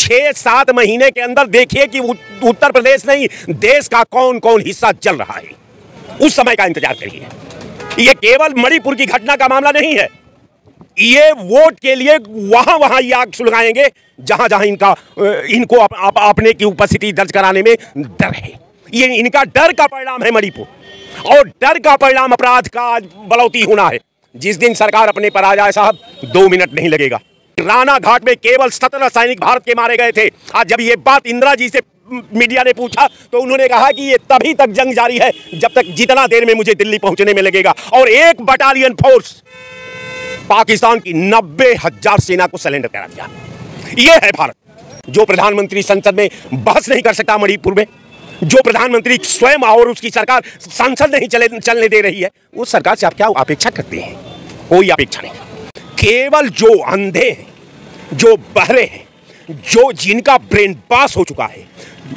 6-7 महीने के अंदर देखिए कि उत्तर प्रदेश नहीं, देश का कौन कौन हिस्सा जल रहा है। उस समय का इंतजार करिए। ये केवल मणिपुर की घटना का मामला नहीं है। ये वोट के लिए वहां ये आग सुलगाएंगे जहां जहां इनको अपने की उपस्थिति दर्ज कराने में डर है। ये इनका डर का परिणाम है मणिपुर, और डर का परिणाम अपराध का बढ़ोतरी होना है। जिस दिन सरकार अपने पर आ जाए साहब, 2 मिनट नहीं लगेगा। राणा घाट में केवल 17 सैनिक भारत के मारे गए थे। आज जब ये बात इंदिरा जी से मीडिया ने पूछा तो उन्होंने कहा कि ये तभी तक जंग जारी है जब तक जितना देर में मुझे दिल्ली पहुंचने में लगेगा। और 1 बटालियन फोर्स पाकिस्तान की 90,000 सेना को सरेंडर करा दिया। ये है भारत। जो प्रधानमंत्री संसद में बहस नहीं कर सकता मणिपुर में, जो प्रधानमंत्री स्वयं और उसकी सरकार संसद नहीं चलने दे रही है, उस सरकार से आप क्या अपेक्षा करते हैं? कोई अपेक्षा नहीं। केवल जो अंधे हैं, जो बहरे हैं, जो जिनका ब्रेन पास हो चुका है,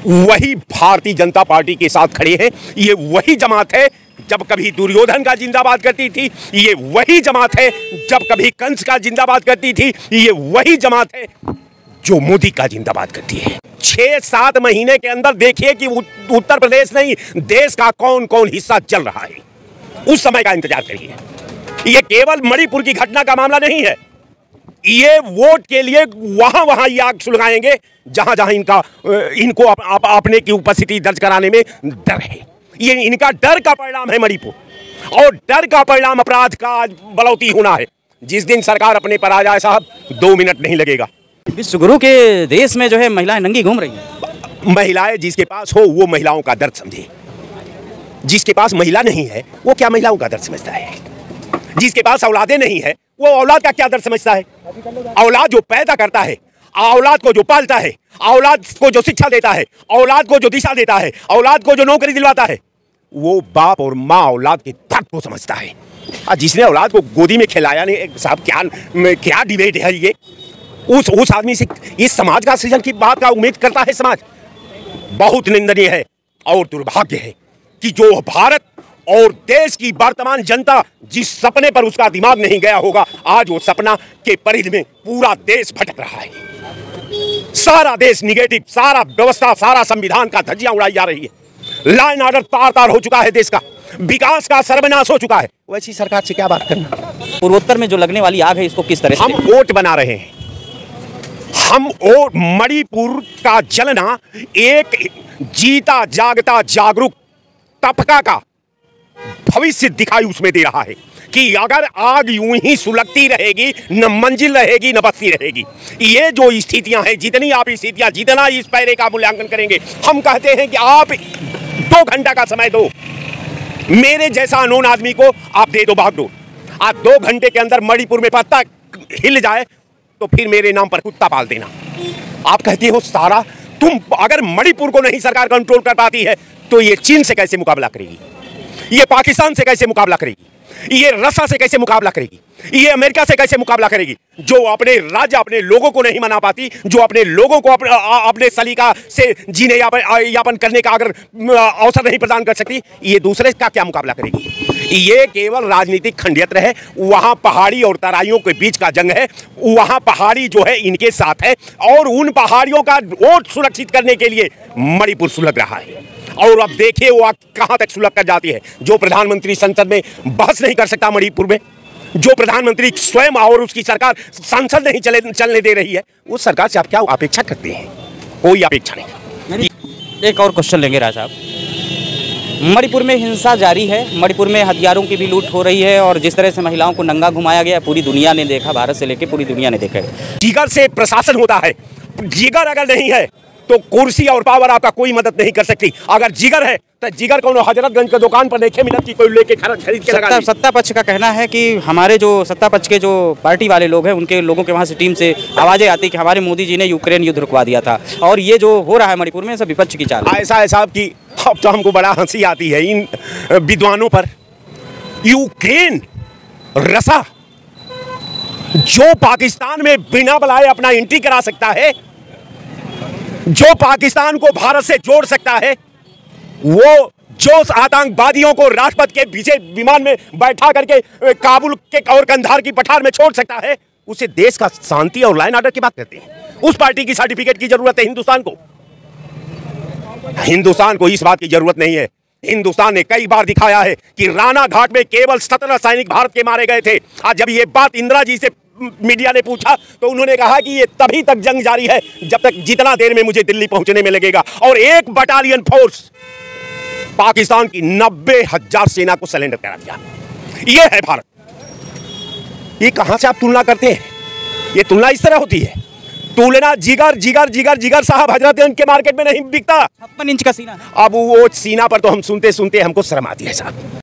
वही भारतीय जनता पार्टी के साथ खड़े हैं। ये वही जमात है जब कभी दुर्योधन का जिंदाबाद करती थी, ये वही जमात है जब कभी कंस का जिंदाबाद करती थी, ये वही जमात है जो मोदी का जिंदाबाद करती है। 6-7 महीने के अंदर देखिए कि उत्तर प्रदेश नहीं, देश का कौन कौन हिस्सा जल रहा है। उस समय का इंतजार करिए। ये केवल मणिपुर की घटना का मामला नहीं है। ये वोट के लिए वहां ये आग सुलगाएंगे जहां जहां इनको अपने की उपस्थिति दर्ज कराने में डर है। ये इनका डर का परिणाम है मणिपुर, और डर का परिणाम अपराध का बढ़ोतरी होना है। जिस दिन सरकार अपने पर आ जाए साहब, 2 मिनट नहीं लगेगा। विश्वगुरु के देश में जो है महिलाएं नंगी घूम रही हैं। महिलाएं जिसके पास हो वो महिलाओं का दर्द समझे। जिसके पास महिला नहीं है वो क्या महिलाओं का दर्द समझता है? जिसके पास औलादे नहीं है वो औलाद का क्या दर्द समझता है? औलाद जो पैदा करता है, औलाद को जो पालता है, औलाद को जो शिक्षा देता है, औलाद को जो दिशा देता है, औलाद को जो नौकरी दिलवाता है, वो बाप और माँ औलाद के दर्द को समझता है। जिसने औलाद को गोदी में खिलाया नहीं साहब, क्या डिबेट है ये? उस आदमी से इस समाज का सृजन की बात का उम्मीद करता है समाज। बहुत निंदनीय है और दुर्भाग्य है कि जो भारत और देश की वर्तमान जनता जिस सपने पर उसका दिमाग नहीं गया होगा, आज वो सपना के परिधि में पूरा देश भटक रहा है। सारा देश निगेटिव, सारा व्यवस्था, सारा संविधान का धज्जियां उड़ाई जा रही है। लॉ एंड ऑर्डर तार-तार हो चुका है, देश का विकास का सर्वनाश हो चुका है। वैसी सरकार से क्या बात करना? पूर्वोत्तर में जो लगने वाली आग है इसको किस तरह से हम वोट बना रहे हैं। हम और मणिपुर का जलना एक जीता जागता जागरूक तबका का भविष्य दिखाई उसमें दे रहा है कि अगर आग यूं ही सुलगती रहेगी, न मंजिल रहेगी न बस्ती रहेगी। ये जो स्थितियां हैं, जितनी आप स्थितियां, जितना इस पैरे का मूल्यांकन करेंगे, हम कहते हैं कि आप 2 घंटा का समय दो, मेरे जैसा अनोन आदमी को आप दे दो बागडोर। आज 2 घंटे के अंदर मणिपुर में पत्ता हिल जाए तो फिर मेरे नाम पर कुत्ता पाल देना। आप कहते हो सारा, तुम अगर मणिपुर को नहीं सरकार कंट्रोल कर पाती है तो ये चीन से कैसे मुकाबला करेगी? ये पाकिस्तान से कैसे मुकाबला करेगी? ये रशिया से कैसे मुकाबला करेगी? ये अमेरिका से कैसे मुकाबला करेगी? जो अपने राज्य, अपने लोगों को नहीं मना पाती, जो अपने लोगों को अपने सलीका से जीने यापन करने का अगर अवसर नहीं प्रदान कर सकती, ये दूसरे का क्या मुकाबला करेगी? ये केवल राजनीतिक खंडियत्र है। वहां पहाड़ी और तराइयों के बीच का जंग है। वहां पहाड़ी जो है इनके साथ है, और उन पहाड़ियों का वोट सुरक्षित करने के लिए मणिपुर सुलग रहा है। और अब देखिए वो कहां तक सुलग कर जाती है। जो प्रधानमंत्री संसद में बहस नहीं कर सकता मणिपुर में, जो प्रधानमंत्री स्वयं और उसकी सरकार संसद नहीं चलने दे रही है, उस सरकार से आप क्या अपेक्षा करते हैं? कोई अपेक्षा नहीं। एक और क्वेश्चन लेंगे राज साहब। मणिपुर में हिंसा जारी है, मणिपुर में हथियारों की भी लूट हो रही है, और जिस तरह से महिलाओं को नंगा घुमाया गया पूरी दुनिया ने देखा, भारत से लेकर पूरी दुनिया ने देखा है। जिगर से प्रशासन होता है। जिगर अगर नहीं है तो कुर्सी और पावर आपका कोई मदद नहीं कर सकती। अगर जिगर है तो जिगर को हजरतगंज के दुकान पर देखे मिलत की कोई लेके खरीद के लगा। सत्ता पक्ष का कहना है कि हमारे जो सत्ता पक्ष के जो पार्टी वाले लोग हैं, उनके लोगों के वहाँ से टीम से आवाजें आती कि हमारे मोदी जी ने यूक्रेन युद्ध रुकवा दिया था, और ये जो हो रहा है मणिपुर में सब विपक्ष की चाल। ऐसा है साहब कि अब तो हमको बड़ा हंसी आती है इन विद्वानों पर। यूक्रेन, रशिया जो पाकिस्तान में बिना बुलाए अपना एंट्री करा सकता है, जो पाकिस्तान को भारत से जोड़ सकता है, वो जो आतंकवादियों को राजपथ के पीछे विमान में बैठा करके काबुल के और कंधार की पठार में छोड़ सकता है, उसे देश का शांति और लॉ एंड ऑर्डर की बात करते हैं। उस पार्टी की सर्टिफिकेट की जरूरत है हिंदुस्तान को। हिंदुस्तान को इस बात की जरूरत नहीं है। हिंदुस्तान ने कई बार दिखाया है कि राणा घाट में केवल 17 सैनिक भारत के मारे गए थे। आज जब ये बात इंदिरा जी से मीडिया ने पूछा तो उन्होंने कहा कि ये तभी तक जंग जारी है जब तक जितना देर में मुझे दिल्ली पहुंचने में लगेगा। और 1 बटालियन फोर्स पाकिस्तान की 90,000 सेना को सरेंडर करा दिया। ये है भारत। ये कहां से आप तुलना करते हैं? ये तुलना इस तरह होती है। तुलना जिगर जिगर जिगर जिगर साहब हजरतगंज के मार्केट में नहीं बिकता। 56 इंच का सीना। अब वो सीना पर तो हम सुनते सुनते हमको शर्म आती है साहब।